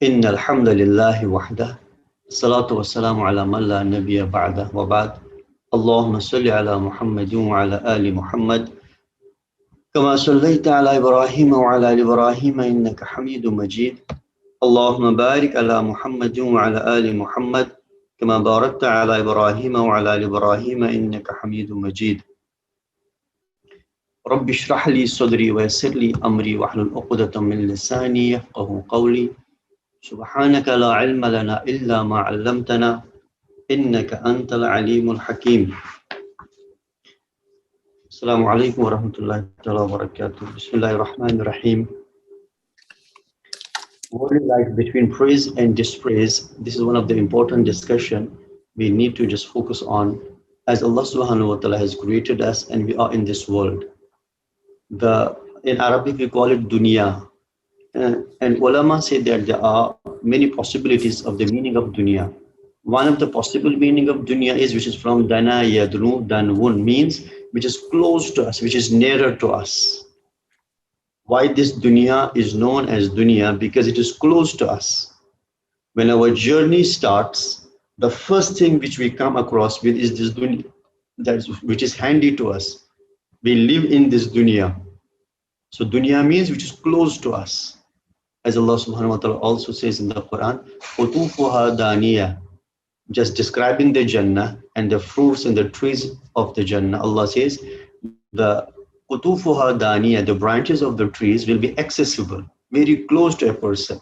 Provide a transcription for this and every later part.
إن الحمد لله وحده الصلاة والسلام على من لا نبي بعده وبعد اللهم صل على محمد وعلى آل محمد كما صليت على إبراهيم وعلى آل إبراهيم إنك حميد مجيد اللهم بارك على محمد وعلى آل محمد كما باركت على إبراهيم وعلى آل إبراهيم إنك حميد مجيد رب اشرح لي صدري ويسر لي أمري واحلل عقدة من لساني يفقهوا قولي سبحانك لا علم لنا إلا ما علمتنا إنك أنت العليم الحكيم. Assalamu alaikum wa rahmatullahi wa barakatuh. Bismillahir Rahmanir Rahim. Worldly life between praise and dispraise. This is one of the important discussion we need to just focus on, as Allah subhanahu wa ta'ala has created us and we are in this world. In Arabic we call it Dunya. And ulama say that there are many possibilities of the meaning of Dunya. One of the possible meaning of Dunya is, which is from Dana Yadnu Danwun, means which is close to us, which is nearer to us. Why this Dunya is known as Dunya? Because it is close to us. When our journey starts, the first thing which we come across with is this Dunya, which is handy to us. We live in this Dunya. So Dunya means which is close to us. As Allah subhanahu wa ta'ala also says in the Quran, Qutufuha Daniya, just describing the Jannah and the fruits and the trees of the Jannah. Allah says, the Qutufuha Daniya, the branches of the trees will be accessible, very close to a person.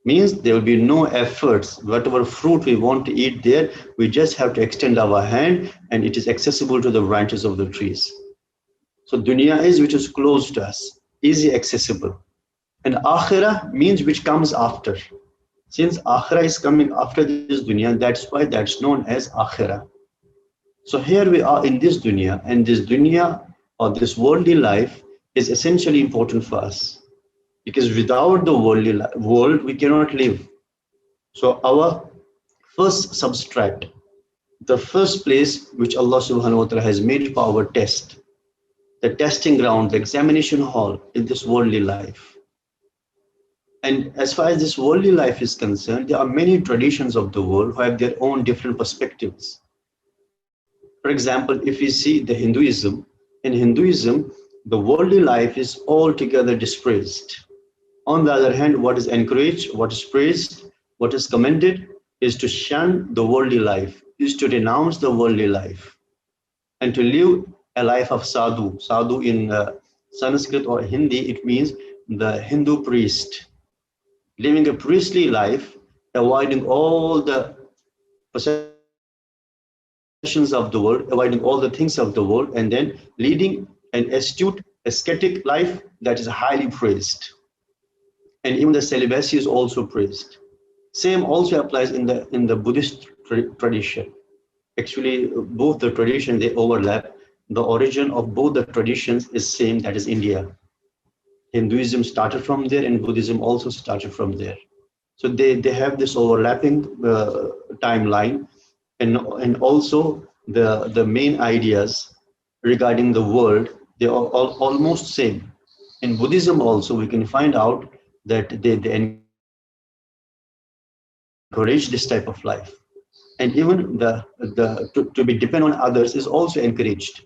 Means there will be no efforts. Whatever fruit we want to eat there, we just have to extend our hand and it is accessible to the branches of the trees. So Dunya is which is close to us, easy accessible. And Akhirah means which comes after. Since Akhirah is coming after this Dunya, that's why that's known as Akhirah. So here we are in this Dunya, and this Dunya or this worldly life is essentially important for us. Because without the worldly world, we cannot live. So our first substract, the first place which Allah subhanahu wa ta'ala has made for our test, the testing ground, the examination hall in this worldly life. And as far as this worldly life is concerned, there are many traditions of the world who have their own different perspectives. For example, if we see the Hinduism, in Hinduism, the worldly life is altogether dispraised. On the other hand, what is encouraged, what is praised, what is commended is to shun the worldly life, is to renounce the worldly life, and to live a life of sadhu. Sadhu in Sanskrit or Hindi, it means the Hindu priest. Living a priestly life, avoiding all the possessions of the world, avoiding all the things of the world, and then leading an astute, ascetic life that is highly praised. And even the celibacy is also praised. Same also applies in the Buddhist tradition. Actually, both the traditions, they overlap. The origin of both the traditions is same, that is India. Hinduism started from there and Buddhism also started from there. So they have this overlapping timeline, and also the main ideas regarding the world, they are almost same. In Buddhism also we can find out that they encourage this type of life. And even to be dependent on others is also encouraged.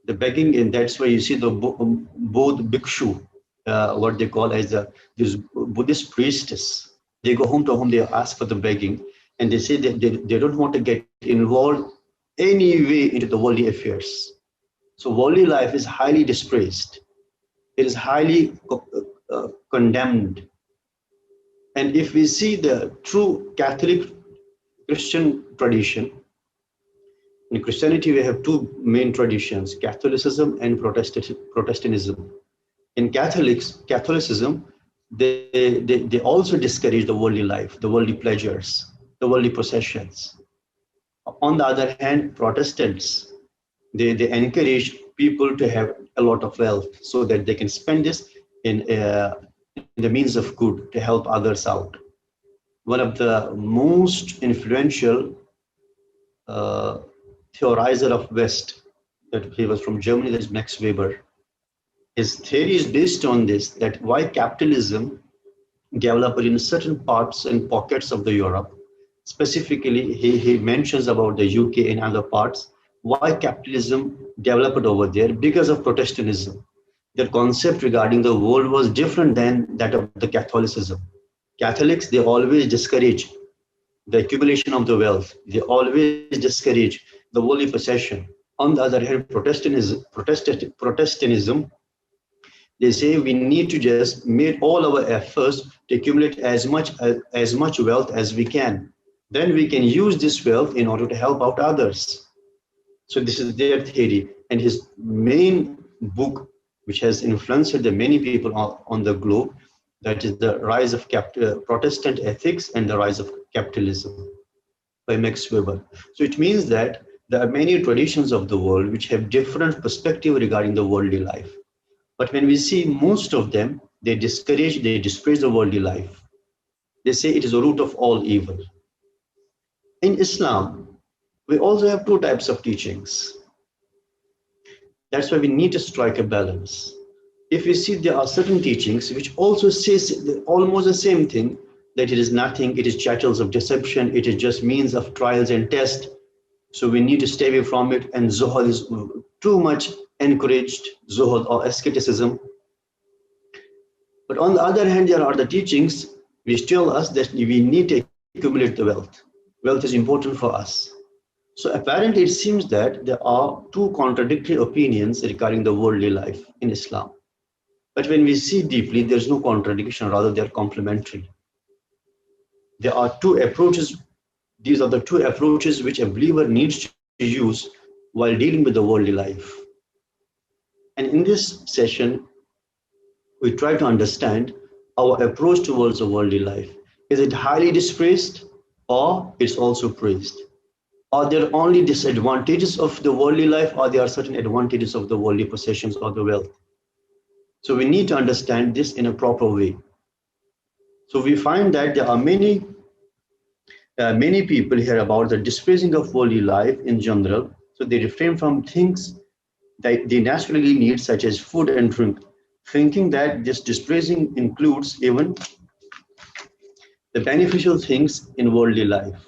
The begging, and that's why you see the both bhikshu, what they call as this Buddhist priestess. They go home to home, they ask for the begging, and they say that they don't want to get involved any way into the worldly affairs. So worldly life is highly dispraised. It is highly condemned. And if we see the true Catholic Christian tradition, in Christianity we have two main traditions, Catholicism and Protestantism. In Catholicism, they also discourage the worldly life, the worldly pleasures, the worldly possessions. On the other hand, Protestants, they encourage people to have a lot of wealth so that they can spend this in the means of good to help others out. One of the most influential theorizer of West, that he was from Germany, that is Max Weber. His theory is based on this, that why capitalism developed in certain parts and pockets of the Europe. Specifically, he mentions about the UK and other parts. Why capitalism developed over there? Because of Protestantism. Their concept regarding the world was different than that of the Catholicism. Catholics, they always discourage the accumulation of the wealth. They always discourage the worldly possession. On the other hand, Protestantism, they say we need to just make all our efforts to accumulate as much wealth as we can. Then we can use this wealth in order to help out others. So this is their theory. And his main book, which has influenced the many people on the globe, that is the rise of Protestant ethics and the rise of capitalism by Max Weber. So it means that there are many traditions of the world which have different perspective regarding the worldly life. But when we see most of them, they discourage, they dispraise the worldly life. They say it is the root of all evil. In Islam, we also have two types of teachings. That's why we need to strike a balance. If we see there are certain teachings which also says almost the same thing, that it is nothing, it is chattels of deception, it is just means of trials and tests. So we need to stay away from it, and zuhud is too much encouraged, zuhud or asceticism. But on the other hand, there are the teachings which tell us that we need to accumulate the wealth. Wealth is important for us. So apparently it seems that there are two contradictory opinions regarding the worldly life in Islam. But when we see deeply, there's no contradiction, rather they're complementary. There are two approaches. These are the two approaches which a believer needs to use while dealing with the worldly life. And in this session, we try to understand our approach towards the worldly life. Is it highly dispraised, or it's also praised? Are there only disadvantages of the worldly life, or there are certain advantages of the worldly possessions or the wealth? So we need to understand this in a proper way. So we find that there are many people hear about the dispraising of worldly life in general. So they refrain from things that they naturally need, such as food and drink, thinking that this dispraising includes even the beneficial things in worldly life.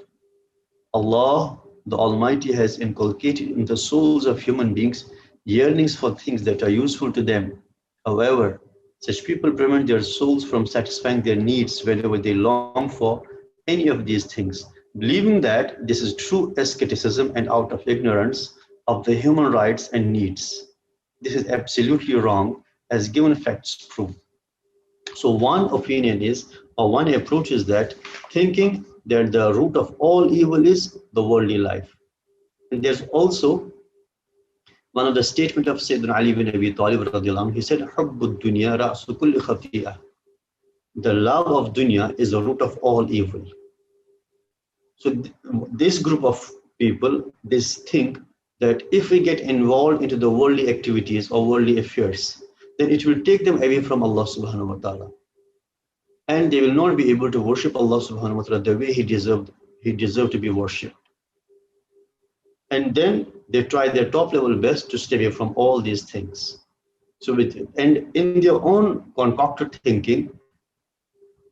Allah, the Almighty, has inculcated in the souls of human beings yearnings for things that are useful to them. However, such people prevent their souls from satisfying their needs whenever they long for any of these things, believing that this is true asceticism and out of ignorance of the human rights and needs. This is absolutely wrong, as given facts prove. So one opinion is, or one approach is that thinking that the root of all evil is the worldly life. And there's also one of the statement of Sayyidina Ali bin Abi Talib radiallahu anhu. He said, "Hubbud dunya ra'su kulli khati'ah." The love of dunya is the root of all evil. So this group of people, they think that if we get involved into the worldly activities or worldly affairs, then it will take them away from Allah subhanahu wa ta'ala. And they will not be able to worship Allah subhanahu wa ta'ala the way He deserved to be worshipped. And then they try their top level best to stay away from all these things. So and in their own concocted thinking,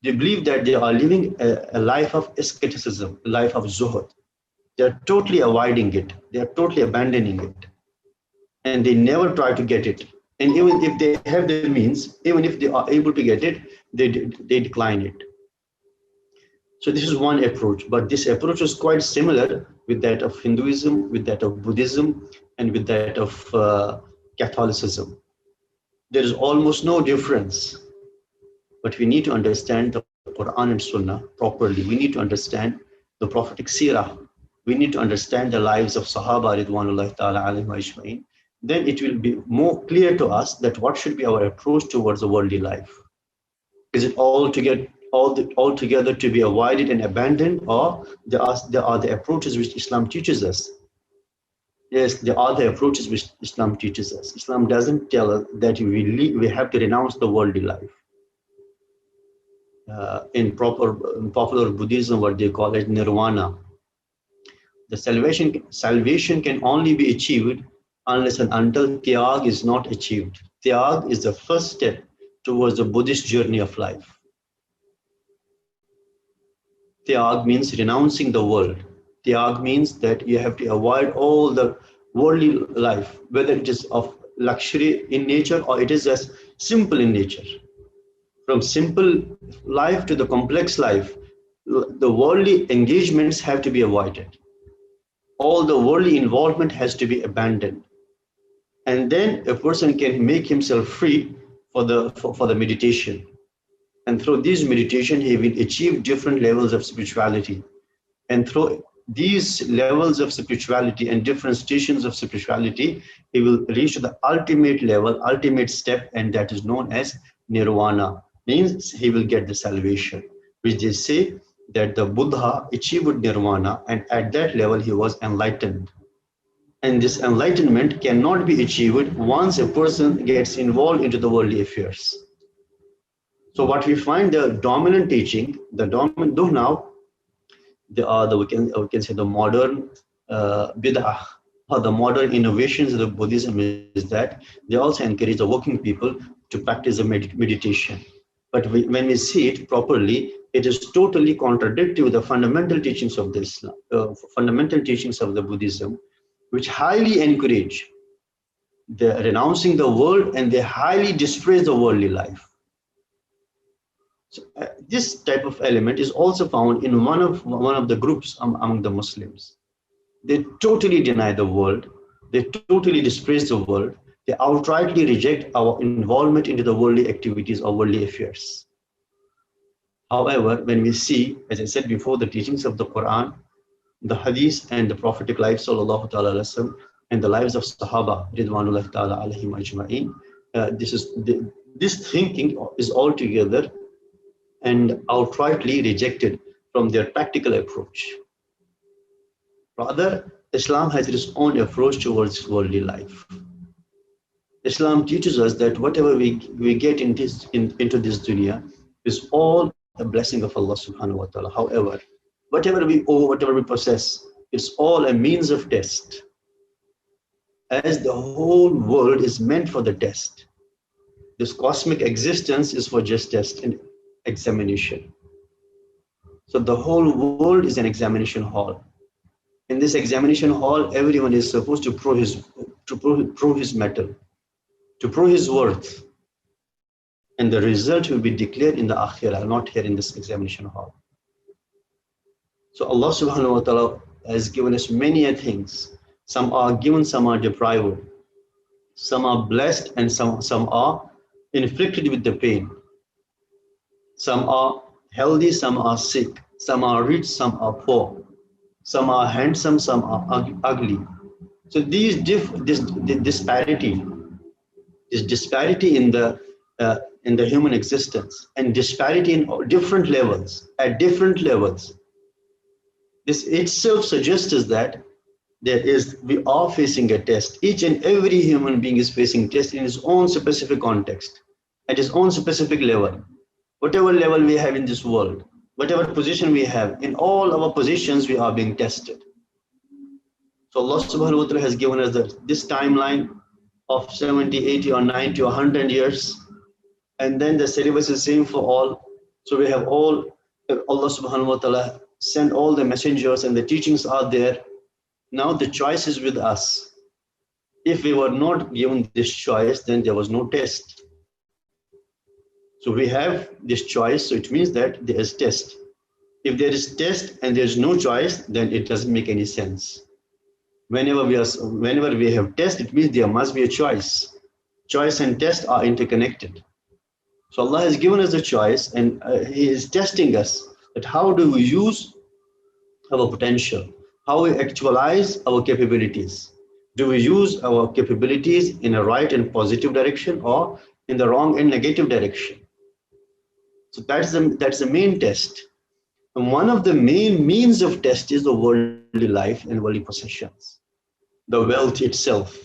they believe that they are living a life of asceticism, a life of zuhud. They are totally avoiding it. They are totally abandoning it. And they never try to get it. And even if they have the means, even if they are able to get it, they decline it. So this is one approach, but this approach is quite similar with that of Hinduism, with that of Buddhism, and with that of Catholicism. There is almost no difference, but we need to understand the Quran and Sunnah properly. We need to understand the prophetic seerah. We need to understand the lives of Sahaba ridwanullahi ta'ala alayhim ajma'in. Then it will be more clear to us that what should be our approach towards the worldly life. Is it altogether to be avoided and abandoned, or there are the approaches which Islam teaches us? Yes, there are the approaches which Islam teaches us. Islam doesn't tell us that we have to renounce the worldly life. In popular Buddhism, what they call it nirvana. The salvation can only be achieved unless and until tyag is not achieved. Tyag is the first step towards the Buddhist journey of life. Tyag means renouncing the world. Tyag means that you have to avoid all the worldly life, whether it is of luxury in nature or it is just simple in nature. From simple life to the complex life, the worldly engagements have to be avoided. All the worldly involvement has to be abandoned. And then a person can make himself free for the meditation. And through this meditation, he will achieve different levels of spirituality. And through these levels of spirituality and different stations of spirituality, he will reach the ultimate level, ultimate step, and that is known as nirvana. Means he will get the salvation, which they say that the Buddha achieved nirvana, and at that level he was enlightened. And this enlightenment cannot be achieved once a person gets involved into the worldly affairs. So what we find, the dominant teaching, though now they are we can say the modern bid'ah or the modern innovations of the Buddhism is that they also encourage the working people to practice the meditation. But when we see it properly, it is totally contradictory with the fundamental teachings of the Islam, fundamental teachings of the Buddhism, which highly encourage the renouncing the world, and they highly dispraise the worldly life. So, this type of element is also found in one of the groups among the Muslims. They totally deny the world. They totally dispraise the world. They outrightly reject our involvement into the worldly activities or worldly affairs. However, when we see, as I said before, the teachings of the Quran, the Hadith, and the prophetic life, sallallahu ta'ala alaihi wasallam, and the lives of Sahaba, ridwanullah ta'ala alaihim ajma'in, this thinking is altogether and outrightly rejected from their practical approach. Rather, Islam has its own approach towards worldly life. Islam teaches us that whatever we get into this dunya is all a blessing of Allah subhanahu wa ta'ala. However, whatever we owe, whatever we possess, it's all a means of test. As the whole world is meant for the test. This cosmic existence is for just test and examination. So the whole world is an examination hall. In this examination hall, everyone is supposed to prove his mettle, to prove his worth. And the result will be declared in the akhirah, not here in this examination hall. So Allah subhanahu wa ta'ala has given us many things. Some are given, some are deprived. Some are blessed, and some are inflicted with the pain. Some are healthy, some are sick. Some are rich, some are poor. Some are handsome, some are ugly. So this disparity in the human existence, and disparity in different levels, at different levels, this itself suggests us that we are facing a test. Each and every human being is facing test in his own specific context, at his own specific level. Whatever level we have in this world, whatever position we have, in all our positions we are being tested. So Allah subhanahu wa ta'ala has given us this timeline of 70, 80 or 90 or 100 years, and then the syllabus is same for all. So we have all, Allah subhanahu wa ta'ala sent all the messengers and the teachings are there. Now the choice is with us. If we were not given this choice, then there was no test. So we have this choice, so it means that there is test. If there is test and there is no choice, then it doesn't make any sense. Whenever we have test, it means there must be a choice. Choice and test are interconnected. So Allah has given us a choice, and He is testing us that how do we use our potential, how we actualize our capabilities. Do we use our capabilities in a right and positive direction, or in the wrong and negative direction? So that's the main test. And one of the main means of test is the worldly life and worldly possessions. The wealth itself.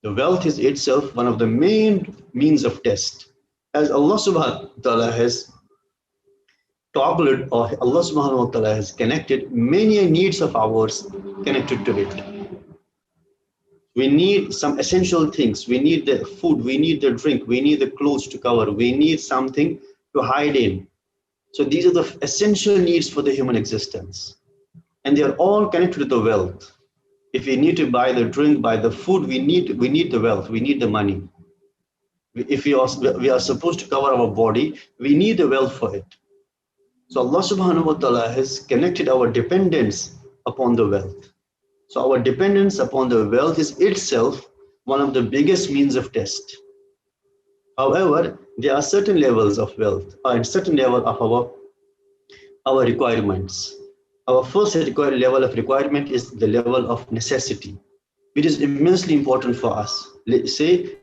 The wealth is itself one of the main means of test. As Allah subhanahu wa ta'ala has toggled, or Allah subhanahu wa ta'ala has connected many needs of ours connected to it. We need some essential things. We need the food, we need the drink, we need the clothes to cover, we need something to hide in. So these are the essential needs for the human existence. And they are all connected to the wealth. If we need to buy the drink, buy the food, we need the wealth, we need the money. If we are supposed to cover our body, we need the wealth for it. So Allah subhanahu wa ta'ala has connected our dependence upon the wealth. So our dependence upon the wealth is itself one of the biggest means of test. However, there are certain levels of wealth and certain level of our requirements. Our first level of requirement is the level of necessity, which is immensely important for us. Let's say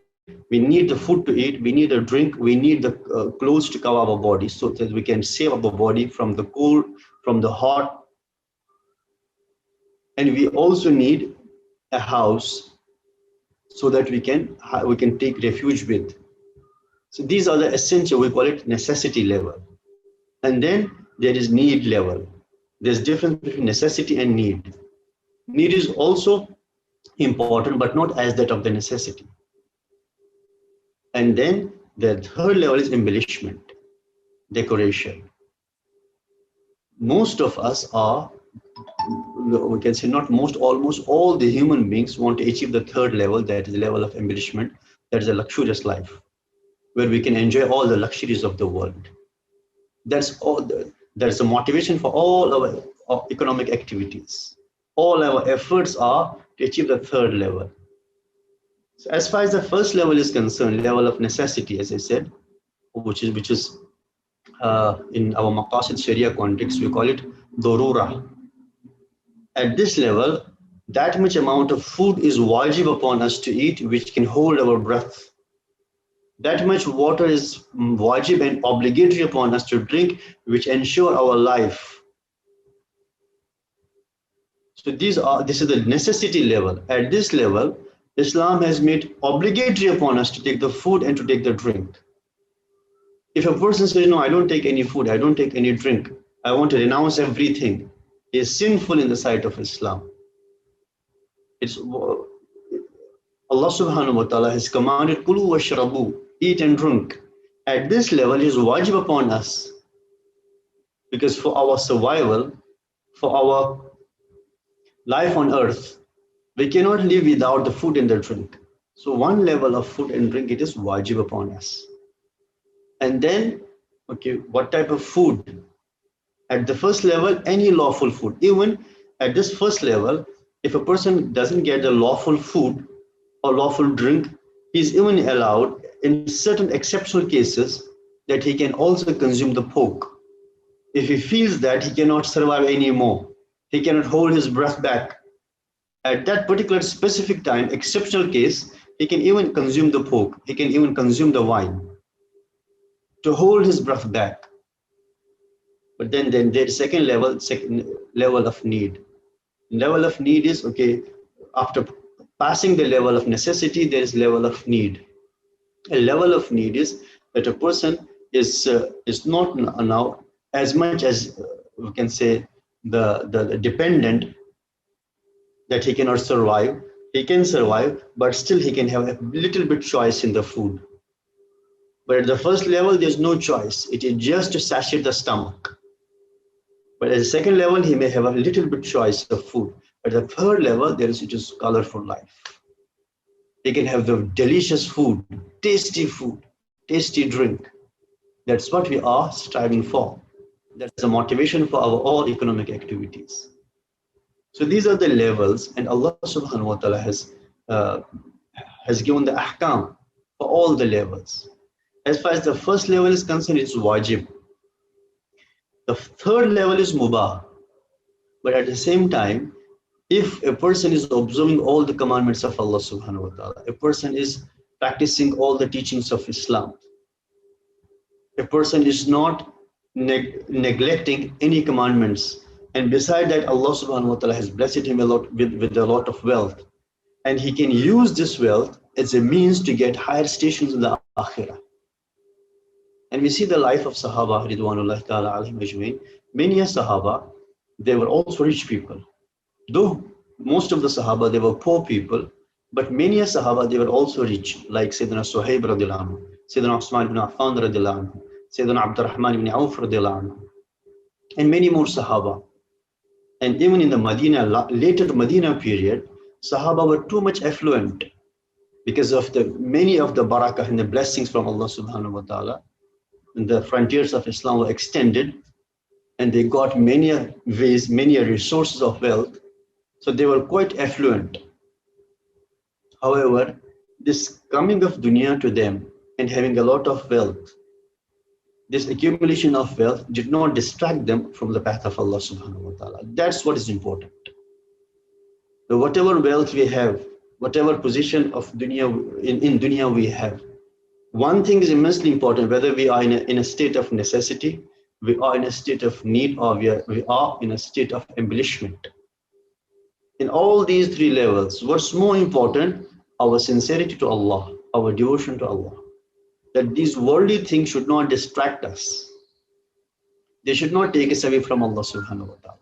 we need the food to eat, we need a drink, we need the clothes to cover our body so that we can save our body from the cold, from the hot. And we also need a house so that we can take refuge with. So these are the essential, we call it necessity level. And then there is need level. There's difference between necessity and need. Need is also important, but not as that of the necessity. And then the third level is embellishment, decoration. Most of us are, we can say not most, almost all the human beings want to achieve the third level, that is the level of embellishment, that is a luxurious life, where we can enjoy all the luxuries of the world. That's a motivation for all our economic activities. All our efforts are to achieve the third level. So as far as the first level is concerned, level of necessity, as I said, which is in our Mukhtasar Sharia context, we call it dorura. At this level, that much amount of food is wajib upon us to eat, which can hold our breath. That much water is wajib and obligatory upon us to drink, which ensure our life. So this is the necessity level. At this level, Islam has made obligatory upon us to take the food and to take the drink. If a person says, no, I don't take any food, I don't take any drink, I want to renounce everything, he is sinful in the sight of Islam. Allah subhanahu wa ta'ala has commanded, Kulu washrabu, eat and drink. At this level is wajib upon us, because for our survival, for our life on earth, we cannot live without the food and the drink. So one level of food and drink, it is wajib upon us. And then, okay, what type of food? At the first level, any lawful food. Even at this first level, if a person doesn't get the lawful food or lawful drink, he's even allowed in certain exceptional cases that he can also consume the pork. If he feels that he cannot survive anymore, he cannot hold his breath back. At that particular specific time, exceptional case, he can even consume the pork, he can even consume the wine to hold his breath back. But then there's second level of need. Level of need is, okay, after passing the level of necessity, there is level of need. A level of need is that a person is not now as much as we can say the dependent, that he cannot survive. He can survive, but still he can have a little bit choice in the food. But at the first level, there's no choice. It is just to satiate the stomach. But at the second level, he may have a little bit choice of food. At the third level, it is colorful life. He can have the delicious food, tasty drink. That's what we are striving for. That's the motivation for our all economic activities. So these are the levels, and Allah subhanahu wa ta'ala has given the ahkam for all the levels. As far as the first level is concerned, it's wajib. The third level is mubah. But at the same time, if a person is observing all the commandments of Allah subhanahu wa ta'ala, a person is practicing all the teachings of Islam, a person is not neglecting any commandments, and beside that, Allah subhanahu wa ta'ala has blessed him a lot with a lot of wealth, and he can use this wealth as a means to get higher stations in the akhirah. And we see the life of Sahaba, Ridwanullahi ta'ala alayhim ajmain. Many a Sahaba, they were also rich people. Though most of the Sahaba, they were poor people, but many a Sahaba, they were also rich, like Sayyidina Suhaib radiallahu anhu, Sayyidina Usman ibn Affan radiallahu anhu, Sayyidina Abdurrahman ibn Auf radiallahu anhu, and many more Sahaba. And even in the later Medina period, Sahaba were too much affluent because of the many of the barakah and the blessings from Allah subhanahu wa ta'ala. And the frontiers of Islam were extended, and they got many ways, many resources of wealth. So they were quite affluent. However, this coming of dunya to them and having a lot of wealth, this accumulation of wealth did not distract them from the path of Allah subhanahu wa ta'ala. That's what is important. So whatever wealth we have, whatever position of dunya in dunya we have, one thing is immensely important, whether we are in a state of necessity, we are in a state of need, or we are in a state of embellishment. In all these three levels, what's more important? Our sincerity to Allah, our devotion to Allah. That these worldly things should not distract us. They should not take us away from Allah subhanahu wa ta'ala.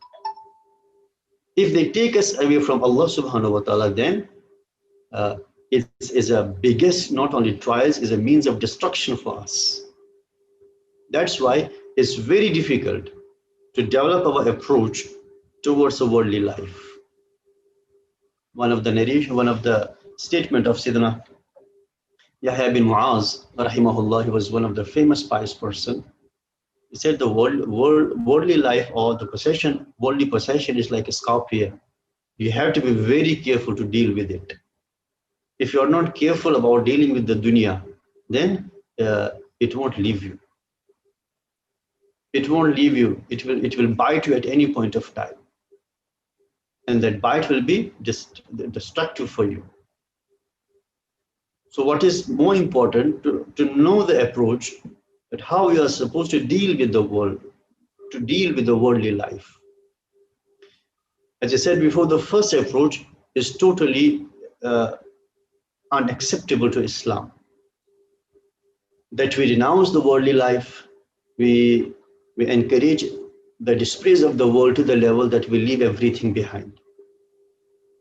If they take us away from Allah subhanahu wa ta'ala, then it is a biggest, not only trials, is a means of destruction for us. That's why it's very difficult to develop our approach towards a worldly life. One of the statement of Sayyidina Yahya bin Mu'az, rahimahullah, he was one of the famous pious person. He said the worldly life, or the worldly possession is like a scorpion. You have to be very careful to deal with it. If you're not careful about dealing with the dunya, then it won't leave you. It won't leave you. It will bite you at any point of time. And that bite will be just destructive for you. So what is more important, to know the approach, that how you are supposed to deal with the world, to deal with the worldly life. As I said before, the first approach is totally unacceptable to Islam. That we renounce the worldly life, we encourage the dispraise of the world to the level that we leave everything behind.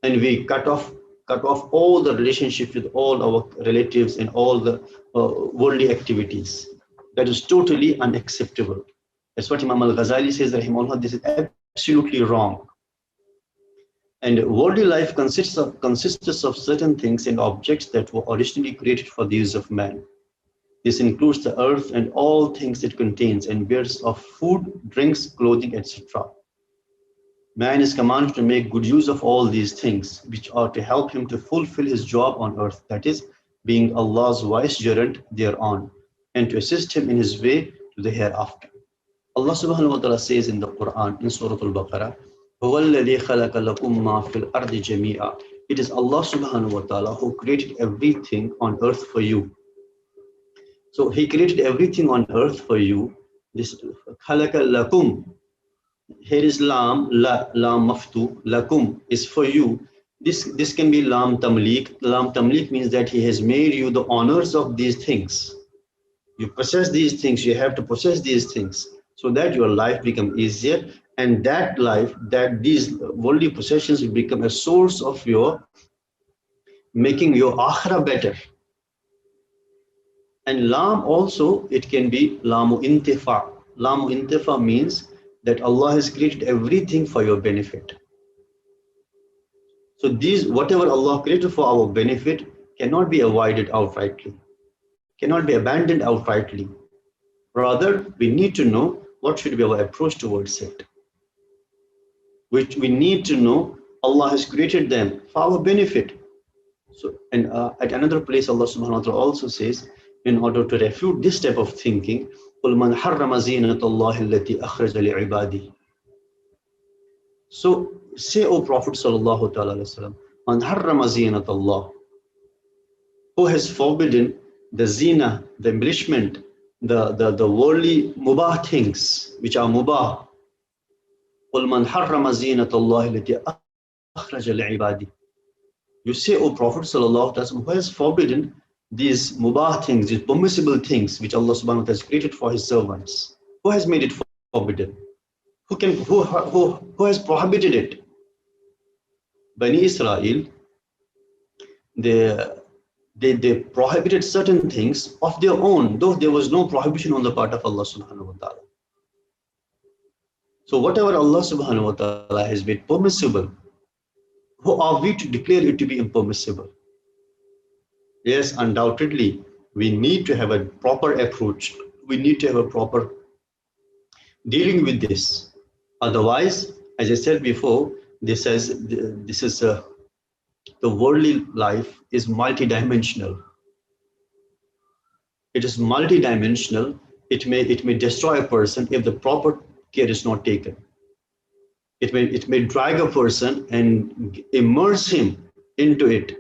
And we cut off all the relationships with all our relatives and all the worldly activities. That is totally unacceptable. That's what Imam Al-Ghazali says, rahimahullah, this is absolutely wrong. And worldly life consists of certain things and objects that were originally created for the use of man. This includes the earth and all things it contains, and bears of food, drinks, clothing, etc. Man is commanded to make good use of all these things, which are to help him to fulfill his job on earth, that is, being Allah's vicegerent thereon, and to assist him in his way to the hereafter. Allah subhanahu wa ta'ala says in the Quran, in Surah Al-Baqarah, it is Allah subhanahu wa ta'ala who created everything on earth for you. So He created everything on earth for you. This khalaqa lakum. Here is lam maftu, lakum is for you. This can be lam tamlik. Lam tamlik means that He has made you the owners of these things. You possess these things, you have to possess these things so that your life becomes easier, and that these worldly possessions will become a source of your making your akhirah better. And lam also, it can be lamu intifa. Lamu intifa means that Allah has created everything for your benefit. So whatever Allah created for our benefit cannot be avoided outrightly, cannot be abandoned outrightly. Rather, we need to know what should be our approach towards it. Which we need to know Allah has created them for our benefit. So, and at another place, Allah subhanahu wa ta'ala also says, in order to refute this type of thinking, قُلْ مَنْ حَرَّمَ زِينَةَ اللَّهِ الَّتِي أَخْرَجَ لِعِبَادِهِ. So say, O Prophet sallallahu ta'ala alayhi wa sallam, مَنْ حَرَّمَ زِينَةَ اللَّهِ, who has forbidden the zina, the embellishment, the worldly mubah things, which are mubah. قُلْ مَنْ حَرَّمَ زِينَةَ اللَّهِ الَّتِي أَخْرَجَ لِعِبَادِهِ. You say, O Prophet sallallahu ta'ala, who has forbidden these mubah things, these permissible things which Allah subhanahu wa ta'ala has created for His servants. Who has made it forbidden? Who has prohibited it? Bani Israel, they prohibited certain things of their own, though there was no prohibition on the part of Allah subhanahu wa ta'ala. So whatever Allah subhanahu wa ta'ala has made permissible, who are we to declare it to be impermissible? Yes, undoubtedly, we need to have a proper approach. We need to have a proper dealing with this. Otherwise, as I said before, the worldly life is multidimensional. It is multidimensional. It may destroy a person if the proper care is not taken. It may drag a person and immerse him into it,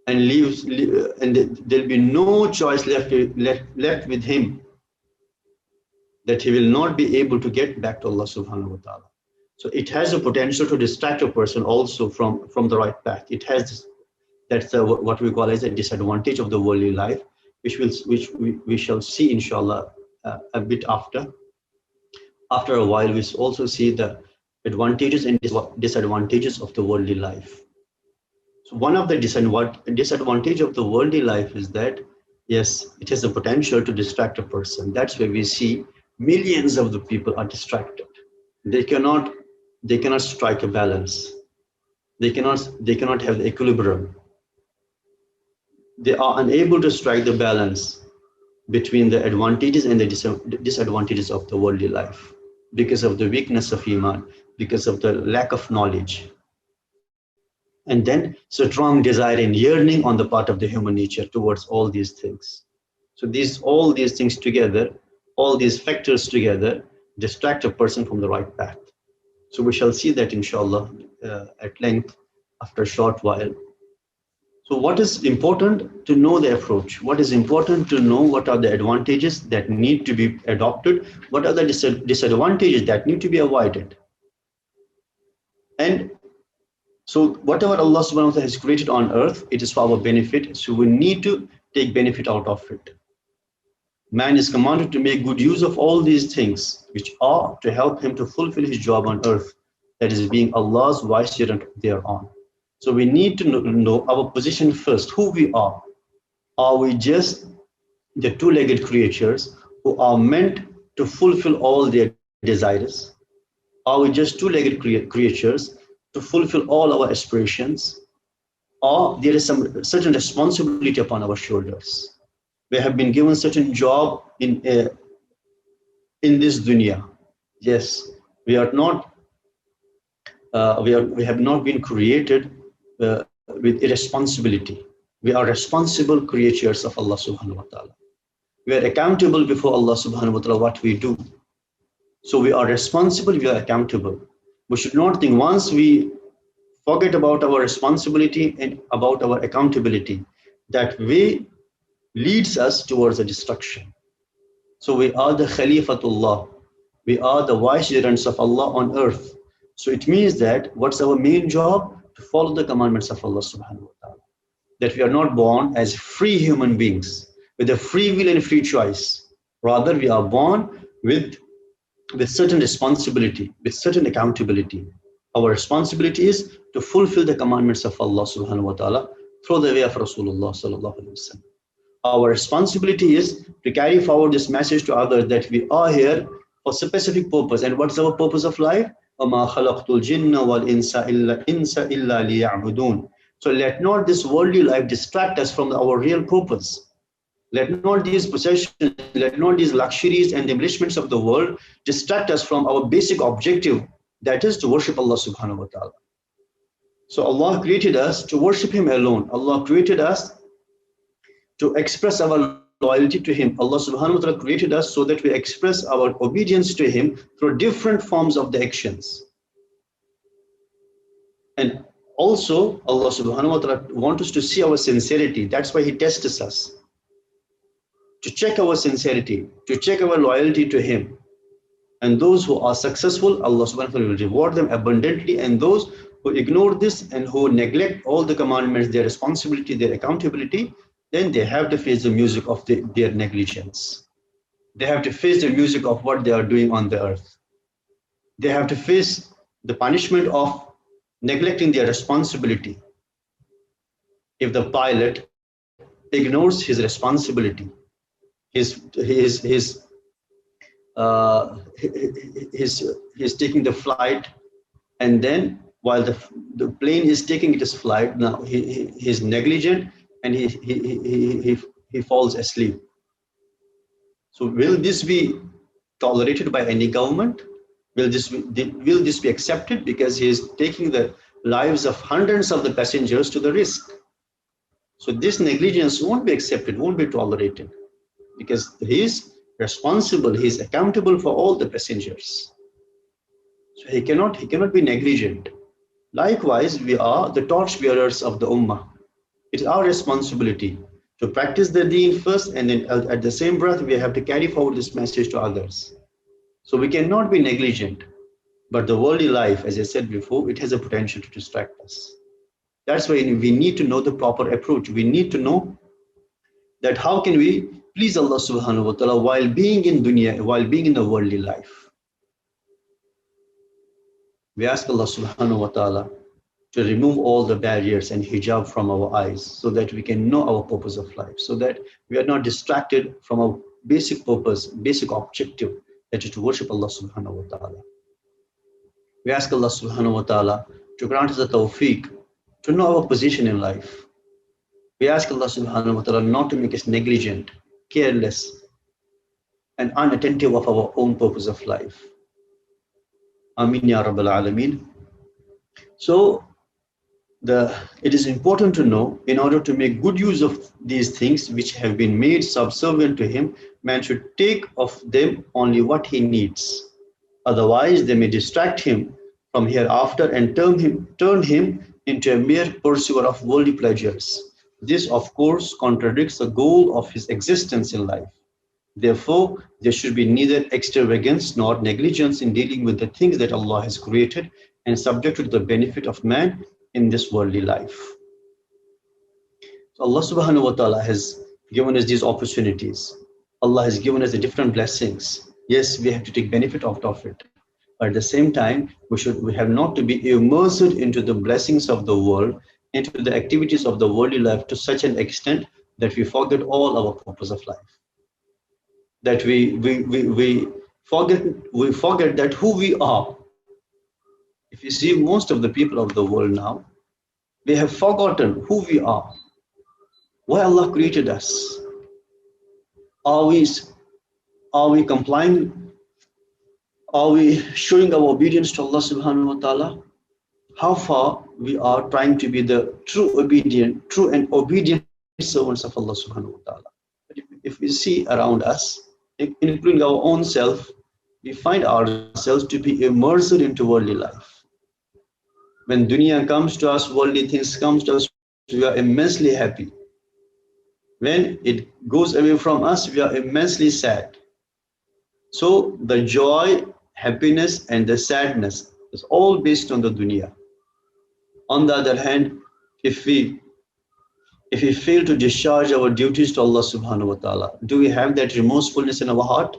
and there'll be no choice left with him, that he will not be able to get back to Allah subhanahu wa ta'ala. So it has a potential to distract a person also from the right path. It has that's what we call as a disadvantage of the worldly life, which we shall see inshallah a bit after. After a while, we also see the advantages and disadvantages of the worldly life. So one of the disadvantage of the worldly life is that, yes, it has the potential to distract a person. That's where we see millions of the people are distracted. They cannot strike a balance. They cannot have the equilibrium. They are unable to strike the balance between the advantages and the disadvantages of the worldly life, because of the weakness of Iman, because of the lack of knowledge. And then strong desire and yearning on the part of the human nature towards all these things. So all these things together, all these factors together, distract a person from the right path. So we shall see that inshallah at length after a short while. So what is important to know the approach? What is important to know? What are the advantages that need to be adopted? What are the disadvantages that need to be avoided? And so whatever Allah subhanahu wa ta'ala has created on earth, it is for our benefit. So we need to take benefit out of it. Man is commanded to make good use of all these things, which are to help him to fulfill his job on earth, that is being Allah's vicegerent thereon. So we need to know our position first, who we are. Are we just the two-legged creatures who are meant to fulfill all their desires? Are we just two-legged creatures to fulfill all our aspirations? Or there is some certain responsibility upon our shoulders? We have been given certain job in this dunya. Yes, we have not been created with irresponsibility. We are responsible creatures of Allah subhanahu wa ta'ala. We are accountable before Allah subhanahu wa ta'ala what we do. So we are responsible, we are accountable. We should not think once we forget about our responsibility and about our accountability, that way leads us towards a destruction. So we are the Khalifatullah. We are the vicegerents of Allah on earth. So it means that what's our main job? To follow the commandments of Allah subhanahu wa ta'ala. That we are not born as free human beings with a free will and free choice. Rather, we are born with certain responsibility, with certain accountability. Our responsibility is to fulfill the commandments of Allah subhanahu wa ta'ala through the way of Rasulullah sallallahu alaihi wasallam. Our responsibility is to carry forward this message to others, that we are here for specific purpose. And what's our purpose of life? وَمَا خَلَقْتُ الْجِنَّ وَالْإِنسَ إِلَّا لِيَعْبُدُونَ. So let not this worldly life distract us from our real purpose. Let not these possessions, let not these luxuries and embellishments of the world distract us from our basic objective, that is to worship Allah subhanahu wa ta'ala. So Allah created us to worship Him alone. Allah created us to express our loyalty to Him. Allah subhanahu wa ta'ala created us so that we express our obedience to Him through different forms of the actions. And also Allah subhanahu wa ta'ala wants us to see our sincerity. That's why He tests us, to check our sincerity, to check our loyalty to Him. And those who are successful, Allah subhanahu wa ta'ala will reward them abundantly. And those who ignore this and who neglect all the commandments, their responsibility, their accountability, then they have to face the music of their negligence. They have to face the music of what they are doing on the earth. They have to face the punishment of neglecting their responsibility. If the pilot ignores his responsibility. Uh, he's taking the flight, and then while the plane is taking its flight, now he's negligent and he falls asleep. So will this be tolerated by any government? Will this be accepted because he is taking the lives of hundreds of the passengers to the risk? So this negligence won't be accepted, won't be tolerated, because he is responsible, he is accountable for all the passengers. So he cannot be negligent. Likewise, we are the torch bearers of the Ummah. It is our responsibility to practice the deen first, and then at the same breath, we have to carry forward this message to others. So we cannot be negligent. But the worldly life, as I said before, it has a potential to distract us. That's why we need to know the proper approach. We need to know that how can we please Allah subhanahu wa ta'ala while being in dunya, while being in the worldly life. We ask Allah subhanahu wa ta'ala to remove all the barriers and hijab from our eyes so that we can know our purpose of life, so that we are not distracted from our basic purpose, basic objective, that is to worship Allah subhanahu wa ta'ala. We ask Allah subhanahu wa ta'ala to grant us the tawfiq to know our position in life. We ask Allah subhanahu wa ta'ala not to make us negligent, careless, and unattentive of our own purpose of life. Ameen ya Rabbal Alameen. So it is important to know, in order to make good use of these things which have been made subservient to him, man should take of them only what he needs. Otherwise, they may distract him from hereafter and turn him into a mere pursuer of worldly pleasures. This, of course, contradicts the goal of his existence in life. Therefore, there should be neither extravagance nor negligence in dealing with the things that Allah has created and subjected to the benefit of man in this worldly life. So Allah subhanahu wa ta'ala has given us these opportunities. Allah has given us the different blessings. Yes, we have to take benefit out of it. But at the same time, we have not to be immersed into the blessings of the world, into the activities of the worldly life to such an extent that we forget all our purpose of life. That we forget that who we are. If you see most of the people of the world now, they have forgotten who we are, why Allah created us. Are we complying? Are we showing our obedience to Allah subhanahu wa ta'ala? How far we are trying to be the true and obedient servants of Allah subhanahu wa ta'ala. If we see around us, including our own self, we find ourselves to be immersed into worldly life. When dunya comes to us, worldly things comes to us, we are immensely happy. When it goes away from us, we are immensely sad. So the joy, happiness, and the sadness is all based on the dunya. On the other hand, if we fail to discharge our duties to Allah subhanahu wa ta'ala, do we have that remorsefulness in our heart?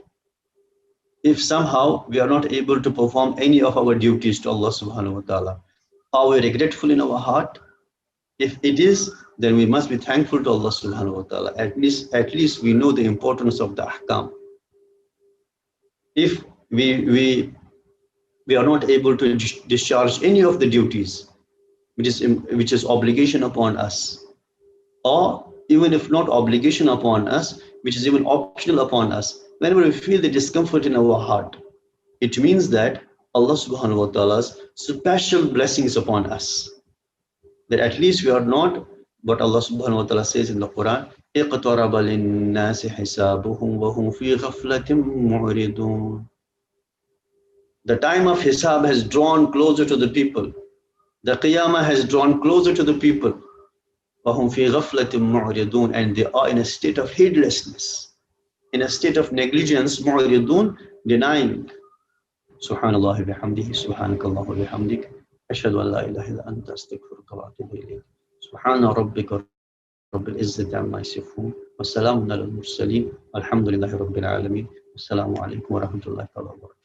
If somehow we are not able to perform any of our duties to Allah subhanahu wa ta'ala, are we regretful in our heart? If it is, then we must be thankful to Allah subhanahu wa ta'ala. At least we know the importance of the ahkam. If we are not able to discharge any of the duties which is obligation upon us, or even if not obligation upon us, which is even optional upon us, whenever we feel the discomfort in our heart, it means that Allah subhanahu wa ta'ala's special blessings upon us. That at least we are not, what Allah subhanahu wa ta'ala says in the Quran, اقترب للناس حسابهم وهم في غفلة معرضون. The time of hisab has drawn closer to the people. The qiyamah has drawn closer to the people. وهم في غفلة معرضون, and they are in a state of heedlessness, in a state of negligence, معرضون, denying. Subhanallah bihamdihi, subhanakallah bihamdik, ashhadu an la ilaha illa anta, astaghfiruka wa atubu ilayk. Subhana rabbika rabbil izzati amma yasifun, wa salamun alal mursaleen, walhamdulillahi rabbil alameen. Assalamu alaikum wa rahmatullahi wa barakatuh.